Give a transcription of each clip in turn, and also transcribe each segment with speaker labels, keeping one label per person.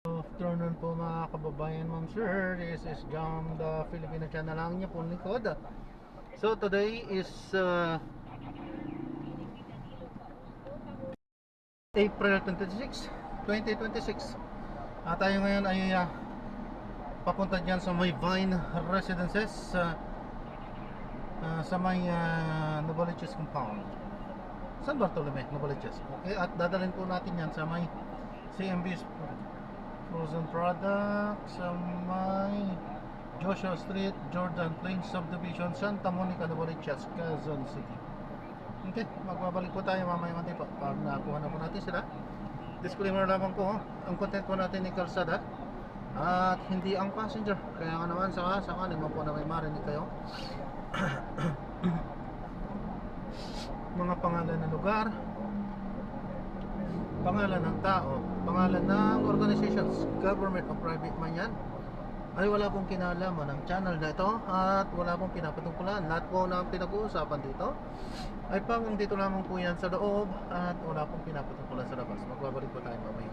Speaker 1: Afternoon po mga kababayan, ma'am sir. This is Jam, the Filipino channel lang niya po likod. So today is April 26, 2026. Tayo ngayon ay papunta dyan sa may Vine Residences sa may Novaliches compound, San Bartolome, Novaliches. Okay, at dadalhin po natin yan sa may CMB's Frozen Products sa may Joshua Street, Jordan Plains Subdivision, Santa Monica, Novaliches, Quezon City. Okay, magbabalik po tayo mamaya mati po pag nakuha na po natin sila. Disclaimer lamang po, ang content po natin ni kalsada at hindi ang passenger. Kaya nga naman sakali mo po na may marinig kayo mga pangalan ng lugar, pangalan ng tao, pangalan ng organizations, government o private man yan, ay wala pong kinalaman ng channel na ito at wala pong pinapatungkulan. Lahat po na pinag-uusapan dito ay pangong dito lamang po yan sa loob at wala pong pinapatungkulan sa labas. Magbabalik po tayo mamaya.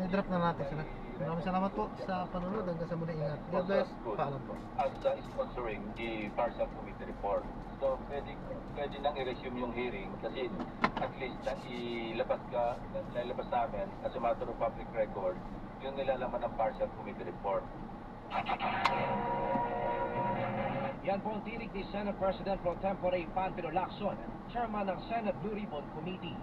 Speaker 1: i-drop na natin sila. Maraming salamat po sa panonood. Hanggang sa muli, ingat. God bless. Paalam po.
Speaker 2: As sponsoring the partial committee report. So, pwede nang i-resume yung hearing kasi at least nailabas namin as a matter of public record yung nilalaman ng partial committee report.
Speaker 3: Yan po ang tinig ni Senate President Pro Tempore Panfilo Lacson, Chairman ng Senate Blue Ribbon Committee.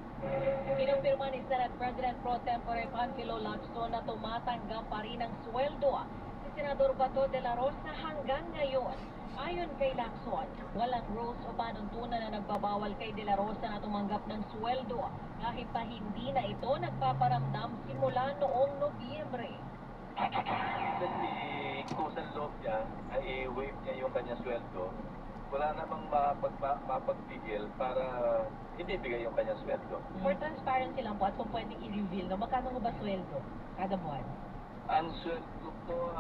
Speaker 4: Kinumpirma ni Senate President Pro Tempore Panfilo Lacson na tumatanggap pa rin ng sweldo si Senador Bato de la Rosa hanggang ngayon. Ayon kay Lacson, walang rules o panuntunan na nagbabawal kay de la Rosa na tumanggap ng sweldo kahit pa hindi na ito nagpaparamdam simula noong Nobyembre.
Speaker 2: Kasi kung sa loob niya, ay i-waive niya yung kanyang sweldo, wala namang mapagpigil para hindi bigay yung kanyang sweldo.
Speaker 4: For transparency lang po at kung pwedeng i-reveal, no, magkano mo ba sweldo kada buwan?
Speaker 2: Ang sweldo ko,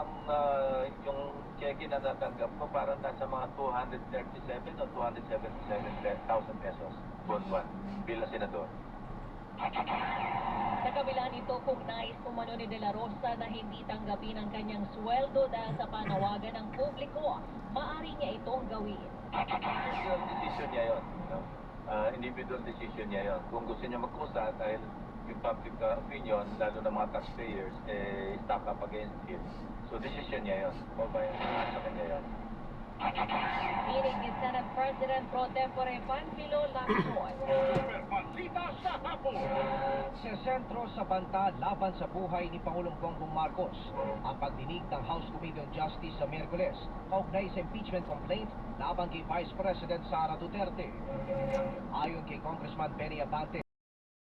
Speaker 2: yung cheque na natanggap ko, parang nasa mga 237 o 277,000 pesos buwan-buwan bilang senador.
Speaker 4: Sa kabila nito, kung nais umano ni De La Rosa na hindi tanggapin ang kanyang sweldo dahil sa panawagan ng publiko, maaari niya itong gawin.
Speaker 2: Individual decision niya yun. No? Individual decision niya yun. Kung gusto niya mag-usa dahil yung public opinion, lalo ng mga taxpayers, stack up against him. So decision niya yun. O ba yung sa kanya yun?
Speaker 4: Hinig ni Senate President Pro Tempore Panfilo Lacson.
Speaker 3: Sa sentro sa banta laban sa buhay ni Pangulong Bongbong Marcos, ang pagdinig ng House Committee on Justice sa Miyerkules kaugnay sa impeachment complaint laban kay Vice President Sara Duterte. Ayon kay Congressman Benny Abante,